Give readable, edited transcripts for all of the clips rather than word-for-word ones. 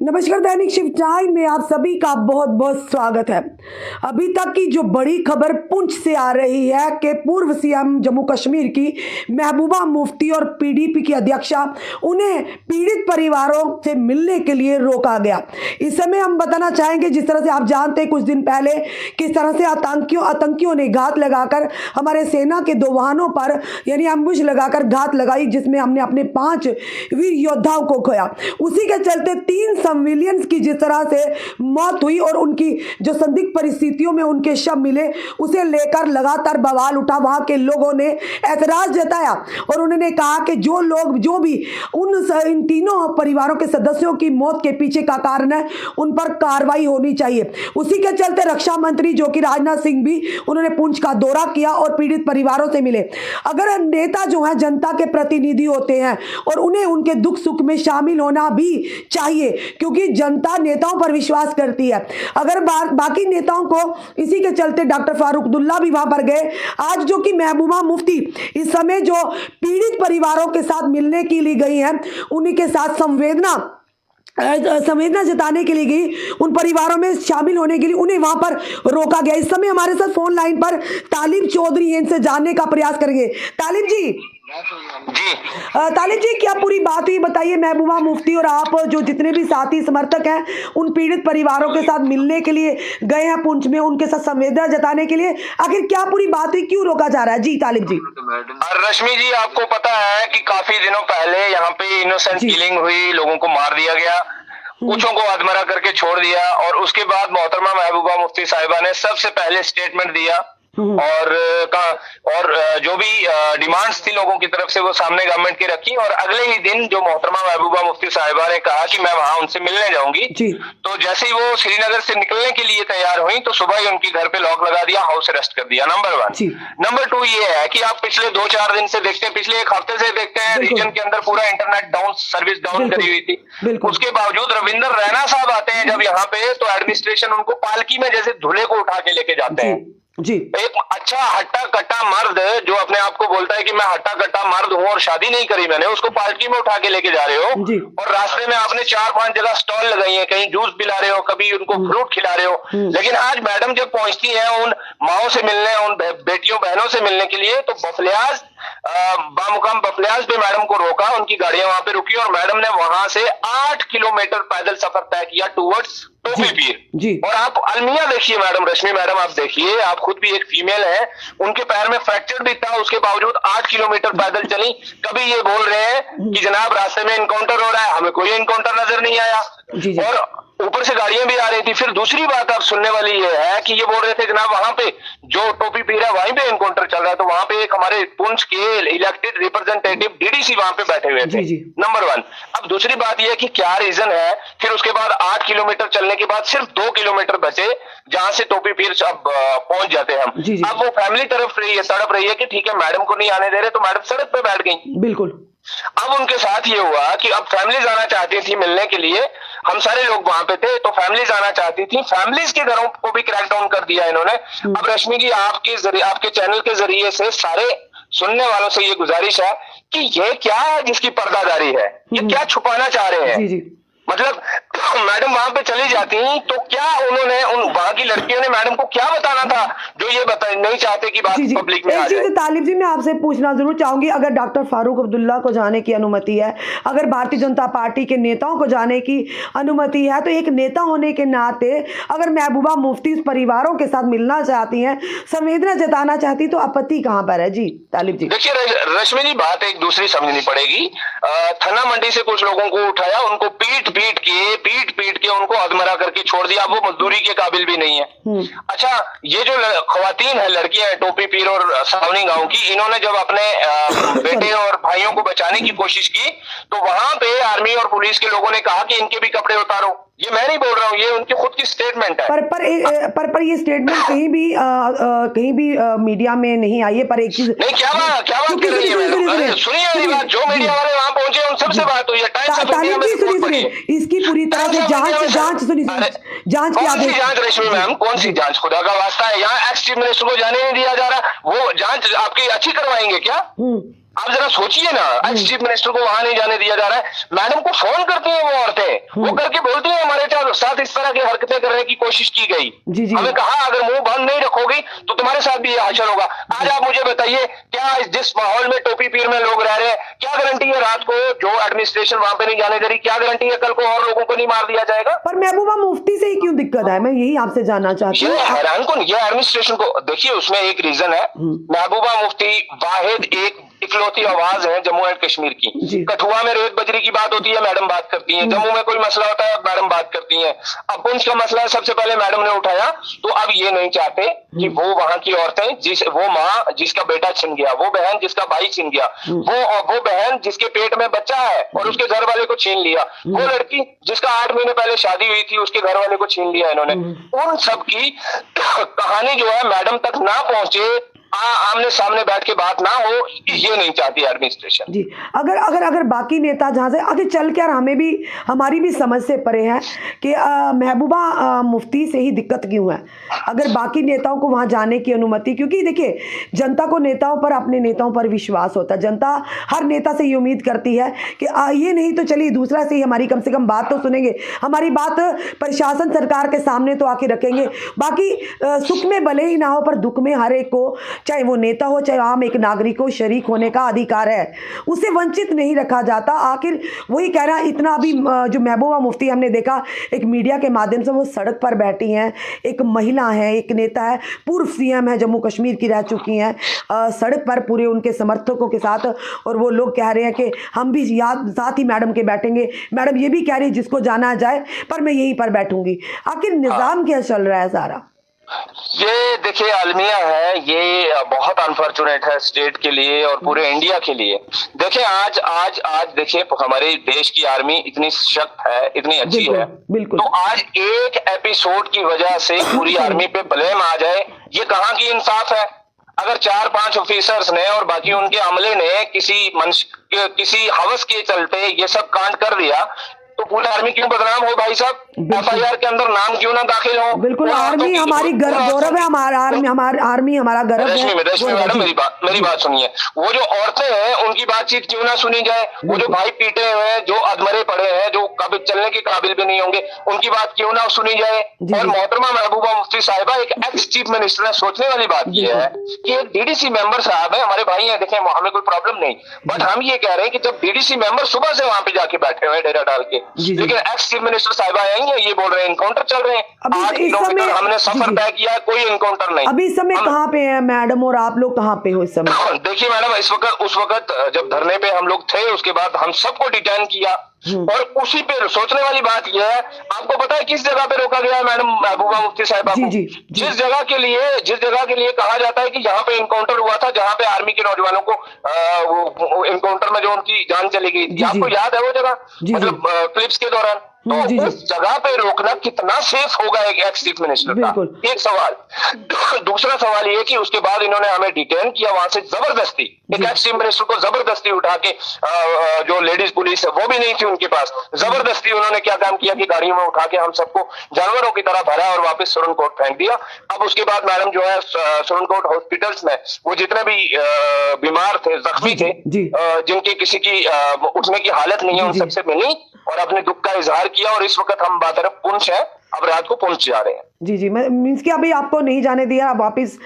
नमस्कार, दैनिक शिव टाइम में आप सभी का बहुत बहुत स्वागत है। अभी तक की जो बड़ी खबर पुंछ से आ रही है कि पूर्व सीएम जम्मू कश्मीर की महबूबा मुफ्ती और पीडीपी की अध्यक्षा उन्हें पीड़ित परिवारों से मिलने के लिए रोका गया। इस समय हम बताना चाहेंगे, जिस तरह से आप जानते हैं कुछ दिन पहले किस तरह से आतंकियों ने घात लगाकर हमारे सेना के 2 वाहनों पर यानी एम्बुश लगाकर घात लगाई, जिसमें हमने अपने 5 वीर योद्धाओं को खोया। उसी के चलते 3 सिविलियंस की जिस तरह से मौत हुई और उनकी जो संदिग्ध परिस्थितियों में उनके शव मिले, उसे लेकर लगातार बवाल उठा। वहां के लोगों ने ऐतराज जताया और उन्होंने कहा कि जो भी इन तीनों परिवारों के सदस्यों की मौत के पीछे का कारण है, उन पर कार्रवाई होनी चाहिए। उसी के चलते रक्षा मंत्री जो कि राजनाथ सिंह भी उन्होंने पुंछ का दौरा किया और पीड़ित परिवारों से मिले। अगर नेता जो है जनता के प्रतिनिधि होते हैं और उन्हें उनके दुख सुख में शामिल होना भी चाहिए, क्योंकि जनता नेताओं पर विश्वास करती है। अगर बाकी नेताओं को इसी के चलते डॉक्टर फारूक अब्दुल्ला भी वहां पर गए। आज जो कि महबूबा मुफ्ती इस समय जो पीड़ित परिवारों के साथ मिलने के लिए गई हैं, उन्हीं के साथ संवेदना जताने के लिए गई, उन परिवारों में शामिल होने के लिए उन्हें वहां पर रोका गया। इस समय हमारे साथ फोन लाइन पर तालिब चौधरी इनसे जानने का प्रयास करेंगे। तालिब जी तालिब जी, क्या पूरी बात हुई बताइए। महबूबा मुफ्ती और आप जो जितने भी साथी समर्थक हैं, उन पीड़ित परिवारों के साथ मिलने के लिए गए हैं पुंछ में, उनके साथ संवेदना जताने के लिए, आखिर क्या पूरी बात हुई, क्यों रोका जा रहा है? जी तालिब जी। रश्मि जी, आपको पता है कि काफी दिनों पहले यहाँ पे इनोसेंट किलिंग हुई, लोगों को मार दिया गया, कुछों को अधमरा करके छोड़ दिया, और उसके बाद मोहतरमा महबूबा मुफ्ती साहिबा ने सबसे पहले स्टेटमेंट दिया और जो भी डिमांड्स थी लोगों की तरफ से वो सामने गवर्नमेंट की रखी। और अगले ही दिन जो मोहतरमा महबूबा मुफ्ती साहिबा ने कहा कि मैं वहां उनसे मिलने जाऊंगी, तो जैसे ही वो श्रीनगर से निकलने के लिए तैयार हुई तो सुबह ही उनकी घर पे लॉक लगा दिया, हाउस अरेस्ट कर दिया। नंबर 1। नंबर 2 ये है कि आप पिछले 2-4 दिन से देखते हैं, पिछले 1 हफ्ते से देखते हैं, रीजन के अंदर पूरा इंटरनेट डाउन, सर्विस डाउन करी हुई थी। उसके बावजूद रविंदर रैना साहब आते हैं जब यहाँ पे, तो एडमिनिस्ट्रेशन उनको पालकी में जैसे धुले को उठा के लेके जाते हैं। जी। एक अच्छा हट्टा कट्टा मर्द जो अपने आप को बोलता है कि मैं हट्टा कट्टा मर्द हूँ और शादी नहीं करी मैंने, उसको पालकी में उठा के लेके जा रहे हो और रास्ते में आपने 4-5 जगह स्टॉल लगाई है, कहीं जूस पिला रहे हो, कभी उनको फ्रूट खिला रहे हो। लेकिन आज मैडम जब पहुंचती है उन माओ से मिलने, उन बेटियों बहनों से मिलने के लिए, तो बामुकाम बफलियाज पे मैडम को रोका, उनकी गाड़ियां वहां पे रुकी और मैडम ने वहां से 8 किलोमीटर पैदल सफर तय किया टूवर्ड्स टोपी पीर। और आप अलमिया देखिए मैडम, रश्मि मैडम आप देखिए, आप खुद भी एक फीमेल है, उनके पैर में फ्रैक्चर भी था, उसके बावजूद 8 किलोमीटर पैदल चली। कभी ये बोल रहे हैं कि जनाब रास्ते में इनकाउंटर हो रहा है, हमें कोई इनकाउंटर नजर नहीं आया, और ऊपर से गाड़ियां भी आ रही थी। फिर दूसरी बात आप सुनने वाली ये है कि ये बोल रहे थे जनाब वहां पे जो टोपी पीर है वहीं पे इनकाउंटर चल रहा है, तो वहां पे एक हमारे पुंछ के इलेक्टेड रिप्रेजेंटेटिव डीडीसी वहां पे बैठे हुए थे। नंबर 1। अब दूसरी बात यह कि क्या रीजन है, फिर उसके बाद 8 किलोमीटर चलने के बाद सिर्फ 2 किलोमीटर बचे जहां से टोपी पीर अब पहुंच जाते हैं हम। अब वो फैमिली तड़प रही है कि ठीक है मैडम को नहीं आने दे रहे, तो मैडम सड़क पे बैठ गई। बिल्कुल। अब उनके साथ ये हुआ कि अब फैमिलीज आना चाहती थी मिलने के लिए, हम सारे लोग वहां पे थे, तो फैमिलीज आना चाहती थी, फैमिलीज के घरों को भी क्रैकडाउन कर दिया इन्होंने। अब रश्मि जी, आपके चैनल के जरिए से सारे सुनने वालों से ये गुजारिश है कि ये क्या है जिसकी पर्दादारी है, ये क्या छुपाना चाह रहे हैं? मतलब मैडम वहां पे चली जाती तो क्या उन्होंने वहां की लड़कियों ने मैडम को क्या बताना था जो ये नहीं चाहते कि बात पब्लिक में आ जाए? तालिब जी, मैं आपसे पूछना जरूर चाहूंगी, अगर डॉक्टर फारूक अब्दुल्ला को जाने की अनुमति है, अगर भारतीय जनता पार्टी के नेताओं को जाने की अनुमति है, तो एक नेता होने के नाते अगर महबूबा मुफ्ती परिवारों के साथ मिलना चाहती हैं, संवेदना जताना चाहती, तो आपत्ति कहां पर है? जी तालिब जी। देखिए रश्मि जी, बात एक दूसरी समझनी पड़ेगी। थना मंडी से कुछ लोगों को उठाया, उनको पीट पीट के उनको अधमरा करके छोड़ दिया, वो मजदूरी के काबिल भी नहीं है। अच्छा, ये जो खवातीन है, लड़कियां हैं टोपी पीर और सावनी गांव की, इन्होंने जब अपने बेटे और भाइयों को बचाने की कोशिश की, तो वहां पे आर्मी और पुलिस के लोगों ने कहा कि इनके भी कपड़े उतारो। ये मैं नहीं बोल रहा हूँ, ये उनकी खुद की स्टेटमेंट है। पर ये स्टेटमेंट कहीं भी मीडिया में नहीं आई है। पर एक चीज नहीं, क्या बात कर रही है? सुनिए मेरी बात, जो मीडिया वाले वहां पहुंचे उन सबसे बात हुई है। इसकी पूरी तरह से जांच की आदेश। जांच रश्मि मैम, कौन सी जांच? खुदा का वास्ता है, यहाँ एक्स चीफ मिनिस्टर को जाने नहीं दिया जा रहा, वो जांच आपकी अच्छी करवाएंगे क्या? आप जरा सोचिए ना, एक्स चीफ मिनिस्टर को वहां नहीं जाने दिया जा रहा है। मैडम को फोन करती हैं वो औरतें, वो करके बोलती हैं हमारे साथ इस तरह की हरकतें करने की कोशिश की गई। जी जी। हमें कहा अगर मुंह बंद नहीं रखोगी तो तुम्हारे साथ भी ये हासिल होगा। आज आप मुझे बताइए, क्या जिस माहौल में टोपी पीर में लोग रह रहे हैं, क्या गारंटी है रात को जो एडमिनिस्ट्रेशन वहां पे नहीं जाने दे रही, क्या गारंटी है कल को और लोगों को नहीं मार दिया जाएगा? पर महबूबा मुफ्ती से ही क्यों दिक्कत है, मैं यही आपसे जानना चाहती हूँ। ये हैरान कौन, ये एडमिनिस्ट्रेशन को देखिए, उसमें एक रीजन है, महबूबा मुफ्ती वाहिद एक इकलौती आवाज है जम्मू एंड कश्मीर की। कठुआ में रेत बजरी की बात होती है, मैडम बात करती हैं। जम्मू में कोई मसला होता है, मैडम बात करती हैं। अब पुंछ का मसला सबसे पहले मैडम ने उठाया, तो अब ये नहीं चाहते कि वो वहां की औरतें, वो माँ जिसका बेटा छिन गया, वो बहन जिसका भाई छिन गया, वो बहन जिसके पेट में बच्चा है और उसके घर वाले को छीन लिया, वो लड़की जिसका 8 महीने पहले शादी हुई थी उसके घर वाले को छीन लिया इन्होंने, उन सब की कहानी जो है मैडम तक ना पहुंचे, आमने सामने बैठ के बात ना हो, ये नहीं चाहती एडमिनिस्ट्रेशन। जी, अगर बाकी नेता जहाँ से आगे चल कर हमें भी, हमारी भी समझ से परे है कि महबूबा मुफ्ती से ही दिक्कत क्यों है, अगर बाकी नेताओं को वहाँ जाने की अनुमति, क्योंकि देखिए जनता को नेताओं पर, अपने नेताओं पर विश्वास होता है। जनता हर नेता से ये उम्मीद करती है कि ये नहीं तो चलिए दूसरा से ही हमारी कम से कम बात तो सुनेंगे, हमारी बात प्रशासन सरकार के सामने तो आके रखेंगे। बाकी सुख में भले ही ना हो पर दुख में हर एक को, चाहे वो नेता हो चाहे आम एक नागरिक हो, शरीक होने का अधिकार है, उसे वंचित नहीं रखा जाता। आखिर वही कह रहा, इतना अभी जो महबूबा मुफ्ती हमने देखा एक मीडिया के माध्यम से वो सड़क पर बैठी हैं, एक महिला है, एक नेता है, पूर्व सीएम है, जम्मू कश्मीर की रह चुकी हैं, सड़क पर पूरे उनके समर्थकों के साथ, और वो लोग कह रहे हैं कि हम भी साथ ही मैडम के बैठेंगे। मैडम ये भी कह रही है जिसको जाना जाए पर मैं यहीं पर बैठूंगी। आखिर निजाम क्या चल रहा है सारा? ये देखिए अलमिया है, ये बहुत अनफॉर्चुनेट है स्टेट के लिए और पूरे इंडिया के लिए। देखिए आज देखिए हमारे देश की आर्मी इतनी सशक्त है, इतनी अच्छी है, बिल्कुल। तो आज एक एपिसोड की वजह से पूरी आर्मी पे ब्लेम आ जाए, ये कहाँ की इंसाफ है? अगर 4-5 ऑफिसर्स ने और बाकी उनके अमले ने किसी हवस के चलते ये सब कांड कर दिया, तो पूरी आर्मी क्यों बदनाम हो भाई साहब? FIR के अंदर नाम क्यों ना दाखिल हो? बिल्कुल, आर्मी हमारी गौरव है, हमारा आर्मी हमारा गर्व है। रश्मि मैडम मेरी बात सुनिए, वो जो औरतें हैं उनकी बातचीत क्यों ना सुनी जाए? वो जो भाई पीटे हुए हैं, जो अधमरे पड़े हैं, जो कभी चलने के काबिल भी नहीं होंगे, उनकी बात क्यों ना सुनी जाए? और मोहतरमा महबूबा मुफ्ती साहिबा एक एक्स चीफ मिनिस्टर है, सोचने वाली बात यह है कि एक DDC मेंबर साहब है, हमारे भाई हैं, देखें हमें कोई प्रॉब्लम नहीं, बट हम ये कह रहे हैं कि जब DDC मेंबर सुबह से वहां पे जाके बैठे हुए डेरा डाल के, लेकिन एक्स चीफ मिनिस्टर साहिबा आई है, ये बोल रहे हैं इनकाउंटर चल रहे हैं, 8 किलोमीटर हमने सफर तय किया, कोई इनकाउंटर नहीं। अभी इस समय कहाँ पे है मैडम, और आप लोग कहाँ पे हो इस समय? देखिए मैडम, उस वक्त जब धरने पे हम लोग थे, उसके बाद हम सबको डिटेन किया, और उसी पे सोचने वाली बात यह है, आपको पता है किस जगह पे रोका गया है मैडम महबूबा मुफ्ती साहिबा को? जिस जगह के लिए कहा जाता है कि यहाँ पे इनकाउंटर हुआ था, जहाँ पे आर्मी के नौजवानों को इनकाउंटर में जो उनकी जान चली गई थी, आपको याद है वो जगह, मतलब क्लिप्स के दौरान? तो उस जगह पे रोकना कितना सेफ होगा एक एक्स चीफ मिनिस्टर का? एक सवाल। दूसरा सवाल ये कि उसके बाद इन्होंने हमें डिटेन किया वहां से जबरदस्ती, एक एक्स चीफ मिनिस्टर को जबरदस्ती उठा के, जो लेडीज पुलिस है वो भी नहीं थी उनके पास, जबरदस्ती उन्होंने क्या काम किया कि गाड़ियों में उठा के हम सबको जानवरों की तरह भरा और वापस सुरनकोट फेंक दिया। अब उसके बाद मैडम जो है सुरनकोट हॉस्पिटल्स में वो जितने भी बीमार थे, जख्मी थे, जिनके किसी की उठने की हालत नहीं है, उन सबसे मिली और अपने दुख का इजहार किया, और इस वक्त हम बात पुंछ है, अब रात को पुंछ जा रहे हैं। जी, मैं मीन्स कि अभी आपको नहीं जाने दिया, आप वापिस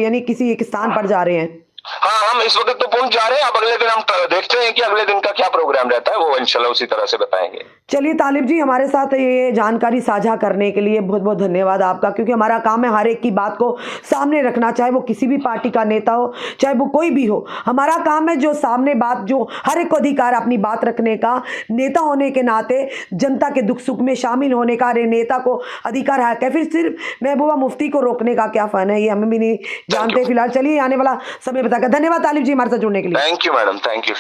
यानी किसी एक स्थान पर जा रहे हैं? हाँ, हम इस वक्त तो पहुंच जा रहे हैं, अब अगले दिन हम देखते हैं कि अगले दिन का क्या प्रोग्राम रहता है, वो इंशाल्लाह उसी तरह से बताएंगे। चलिए तालिब जी, हमारे साथ ये जानकारी साझा करने के लिए बहुत बहुत धन्यवाद आपका, क्योंकि हमारा काम है हर एक की बात को सामने रखना, चाहे वो किसी भी पार्टी का नेता हो, चाहे वो कोई भी हो। हमारा काम है जो सामने बात, जो हर एक को अधिकार अपनी बात रखने का, नेता होने के नाते जनता के दुख सुख में शामिल होने का हर नेता को अधिकार है। फिर सिर्फ महबूबा मुफ्ती को रोकने का क्या फन है, ये हमें भी नहीं जानते फिलहाल। चलिए आने वाला समय बताकर। धन्यवाद तालिब जी हमारे साथ जुड़ने के लिए। Thank you madam, thank you.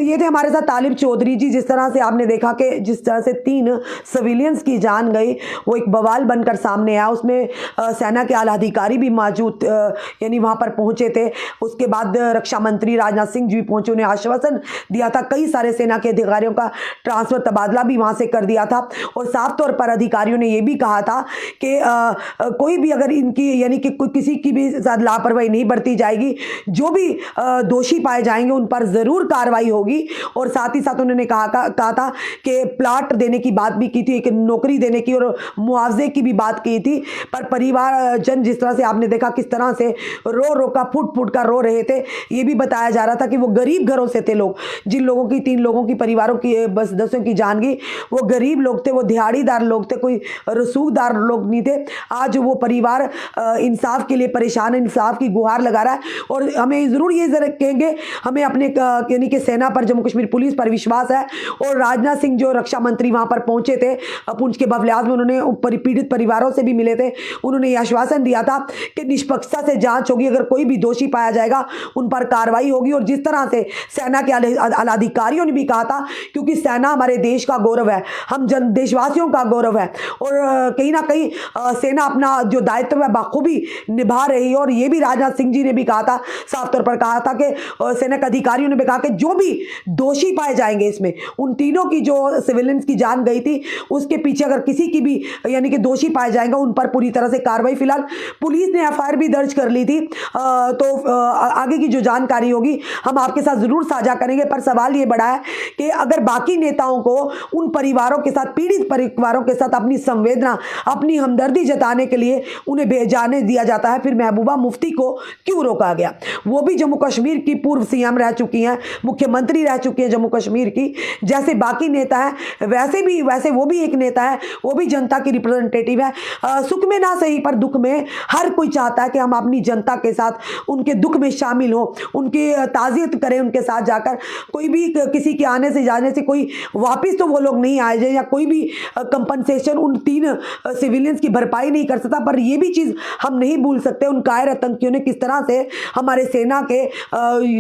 ये थे हमारे साथ तालिब चौधरी जी। जिस तरह से आपने देखा कि जिस तरह से 3 सिविलियंस की जान गई, वो एक बवाल बनकर सामने आया। उसमें सेना के आला अधिकारी भी मौजूद यानी वहाँ पर पहुँचे थे। उसके बाद रक्षा मंत्री राजनाथ सिंह जी भी पहुँचे, उन्हें आश्वासन दिया था। कई सारे सेना के अधिकारियों का ट्रांसफ़र, तबादला भी वहाँ से कर दिया था। और साफ तौर पर अधिकारियों ने ये भी कहा था कि कोई भी अगर इनकी यानी कि किसी की भी साथ लापरवाही नहीं बरती जाएगी, जो जो भी दोषी पाए जाएंगे उन पर ज़रूर कार्रवाई होगी। और साथ ही साथ उन्होंने कहा था कि प्लाट देने की बात भी की थी, एक नौकरी देने की और मुआवजे की भी बात की थी। पर परिवार जन जिस तरह से आपने देखा किस तरह से रो रो का फुट फुट कर रो रहे थे, ये भी बताया जा रहा था कि वो गरीब घरों से थे लोग, जिन लोगों की 3 लोगों की परिवारों की बस 10 की जान गई, वो गरीब लोग थे, वो दिहाड़ीदार लोग थे, कोई रसूखदार लोग नहीं थे। आज वो परिवार इंसाफ के लिए परेशान है, इंसाफ की गुहार लगा रहा है। और हमें ज़रूर ये कहेंगे, हमें अपने यानी कि सेना पर, जम्मू कश्मीर पुलिस पर विश्वास है। और राजनाथ सिंह जो रक्षा मंत्री वहाँ पर पहुँचे थे पुंछ के बफलियाज में, उन्होंने पीड़ित परिवारों से भी मिले थे, उन्होंने ये आश्वासन दिया था कि निष्पक्षता से जांच होगी, अगर कोई भी दोषी पाया जाएगा उन पर कार्रवाई होगी। और जिस तरह से सेना के आलाधिकारियों ने भी कहा था, क्योंकि सेना हमारे देश का गौरव है, हम देशवासियों का गौरव है, और कहीं ना कहीं सेना अपना जो दायित्व है बाखूबी निभा रही है। और ये भी राजनाथ सिंह जी ने भी कहा था, साफ तौर पर कहा था कि सेना के अधिकारियों ने भी कहा कि जो भी दोषी पाए जाएंगे इसमें, उन तीनों की जो सिविलियंस की जान गई थी उसके पीछे अगर किसी की भी यानी कि दोषी पाए जाएंगे उन पर पूरी तरह से कार्रवाई। फिलहाल पुलिस ने एफआईआर भी दर्ज कर ली थी, तो आगे की जो जानकारी होगी हम आपके साथ जरूर साझा करेंगे। पर सवाल ये बड़ा है कि अगर बाकी नेताओं को उन परिवारों के साथ, पीड़ित परिवारों के साथ अपनी संवेदना, अपनी हमदर्दी जताने के लिए उन्हें जाने दिया जाता है, फिर महबूबा मुफ्ती को क्यों रोका गया? वो भी जम्मू कश्मीर की पूर्व सीएम रह चुकी हैं, मुख्यमंत्री रह चुकी हैं जम्मू कश्मीर की, जैसे बाकी नेता हैं वैसे वो भी एक नेता है, वो भी जनता की रिप्रेजेंटेटिव है। सुख में ना सही पर दुख में हर कोई चाहता है कि हम अपनी जनता के साथ उनके दुख में शामिल हो, उनकी ताज़ियत करें उनके साथ जाकर। कोई भी किसी के आने से जाने से कोई वापस तो वो लोग नहीं आए जाए, या कोई भी कंपनसेशन उन 3 सिविलियंस की भरपाई नहीं कर सकता। पर ये भी चीज़ हम नहीं भूल सकते उन कायर आतंकियों ने किस तरह से हमारे सेना के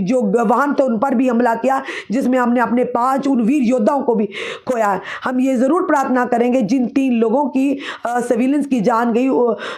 जो वाहन थे उन पर भी हमला किया, जिसमें हमने अपने 5 उन वीर योद्धाओं को भी खोया है। हम ये ज़रूर प्रार्थना करेंगे जिन 3 लोगों की सिविलियंस की जान गई,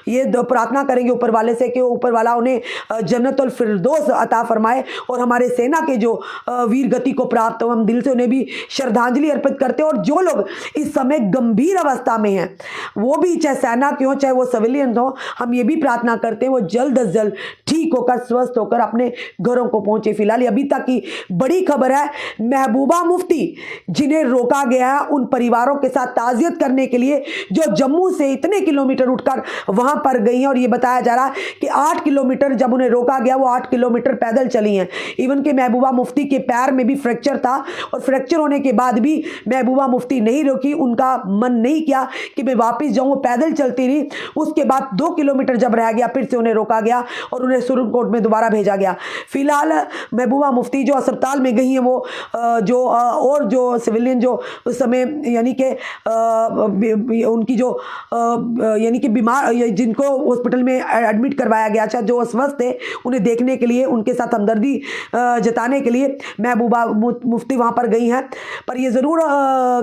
ये प्रार्थना करेंगे ऊपर वाले से कि ऊपर वाला उन्हें जन्नतुल फिरदौस अता फरमाए, और हमारे सेना के जो वीर गति को प्राप्त हो। हम दिल से उन्हें भी श्रद्धांजलि अर्पित करते हैं। और जो लोग इस समय गंभीर अवस्था में हैं, वो भी चाहे सेना के हों चाहे वो सिविलियन हो, हम ये भी प्रार्थना करते हैं वो जल्द अज जल्द ठीक होकर, स्वस्थ होकर अपने घरों को पहुंचे। फिलहाल अभी तक की बड़ी खबर है, महबूबा मुफ्ती जिन्हें रोका गया है उन परिवारों के साथ ताज़ियत करने के लिए, जो जम्मू से इतने किलोमीटर उठकर वहां पर गई हैं। और ये बताया जा रहा है कि 8 किलोमीटर जब उन्हें रोका गया, वो 8 किलोमीटर पैदल चली हैं। इवन के महबूबा मुफ्ती के पैर में भी फ्रैक्चर था, और फ्रैक्चर होने के बाद भी महबूबा मुफ्ती नहीं रुकी, उनका मन नहीं किया कि मैं वापस जाऊं, वो पैदल चलती रही। उसके बाद 2 किलोमीटर जब रह गया, फिर से उन्हें रोका गया और उन्हें सुप्रीम में दोबारा भेजा गया। फिलहाल महबूबा मुफ्ती जो अस्पताल में गई हैं, वो और जो सिविलियन जो उस समय यानी कि उनकी जो यानी कि बीमार, जिनको हॉस्पिटल में एडमिट करवाया गया था, जो अस्वस्थ थे, उन्हें देखने के लिए, उनके साथ हमदर्दी जताने के लिए महबूबा मुफ्ती वहाँ पर गई हैं। पर ये ज़रूर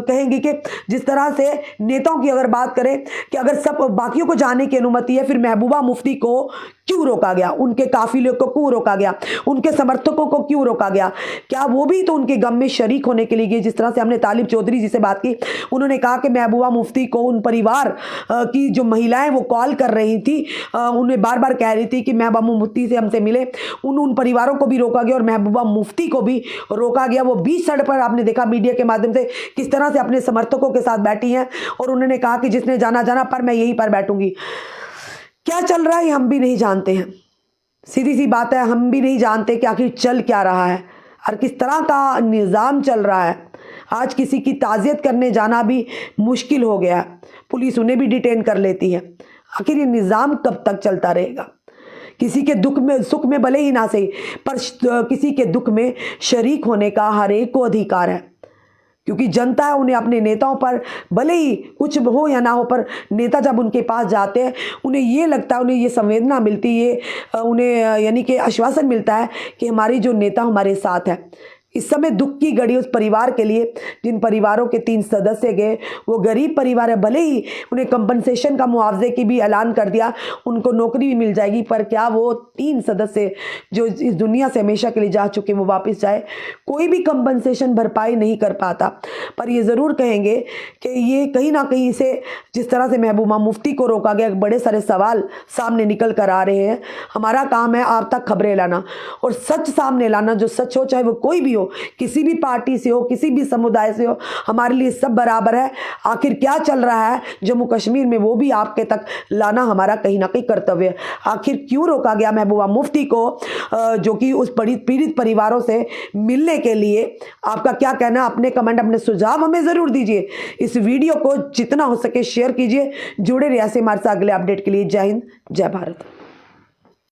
कहेंगे कि जिस तरह से नेताओं की अगर बात करें कि अगर सब बाकियों को जाने की अनुमति है, फिर महबूबा मुफ्ती को क्यों रोका गया? उनके काफिले को क्यों रोका गया? उनके समर्थकों को क्यों रोका गया? क्या वो भी तो उनके गम में शरीक होने के लिए गए? जिस तरह से हमने तालिब चौधरी जी से बात की, उन्होंने कहा कि महबूबा मुफ्ती को उन परिवार की जो महिलाएं वो कॉल कर रही थी, उन्हें बार बार कह रही थी कि महबूबा मुफ्ती से हमसे मिले। उन परिवारों को भी रोका गया और महबूबा मुफ्ती को भी रोका गया। वो बीच सड़क पर आपने देखा मीडिया के माध्यम से किस तरह से अपने समर्थकों के साथ बैठी हैं, और उन्होंने कहा कि जिसने जाना जाना, पर मैं यहीं पर बैठूंगी। क्या चल रहा है हम भी नहीं जानते हैं, सीधी सी बात है, हम भी नहीं जानते कि आखिर चल क्या रहा है और किस तरह का निज़ाम चल रहा है। आज किसी की ताज़ियत करने जाना भी मुश्किल हो गया है, पुलिस उन्हें भी डिटेन कर लेती है। आखिर ये निज़ाम कब तक चलता रहेगा? किसी के दुख में, सुख में भले ही ना सही, पर किसी के दुख में शरीक होने का हर एक को अधिकार है, क्योंकि जनता है, उन्हें अपने नेताओं पर भले ही कुछ हो या ना हो, पर नेता जब उनके पास जाते हैं, उन्हें ये लगता है, उन्हें ये संवेदना मिलती है, उन्हें यानी कि आश्वासन मिलता है कि हमारी जो नेता हमारे साथ है। इस समय दुख की घड़ी उस परिवार के लिए जिन परिवारों के 3 सदस्य गए, वो गरीब परिवार है, भले ही उन्हें कंपनसेशन का मुआवजे की भी ऐलान कर दिया, उनको नौकरी भी मिल जाएगी, पर क्या वो 3 सदस्य जो इस दुनिया से हमेशा के लिए जा चुके वो वापस जाए? कोई भी कंपनसेशन भरपाई नहीं कर पाता। पर ये ज़रूर कहेंगे कि ये कहीं ना कहीं इसे जिस तरह से महबूबा मुफ्ती को रोका गया, बड़े सारे सवाल सामने निकल कर आ रहे हैं। हमारा काम है आप तक खबरें लाना और सच सामने लाना, जो सच हो, चाहे वो कोई भी हो, किसी भी पार्टी से हो, किसी भी समुदाय से हो, हमारे लिए सब बराबर है। आखिर क्या चल रहा है जम्मू कश्मीर में, वो भी आपके तक लाना हमारा कहीं ना कहीं कर्तव्य है। आखिर क्यों रोका गया महबूबा मुफ्ती को, जो कि उस पीड़ित परिवारों से मिलने के लिए? आपका क्या कहना? अपने कमेंट, अपने सुझाव हमें ज़रूर दीजिए। इस वीडियो को जितना हो सके शेयर कीजिए। जुड़े रहिए हमारे साथ अगले अपडेट के लिए। जय हिंद, जय भारत।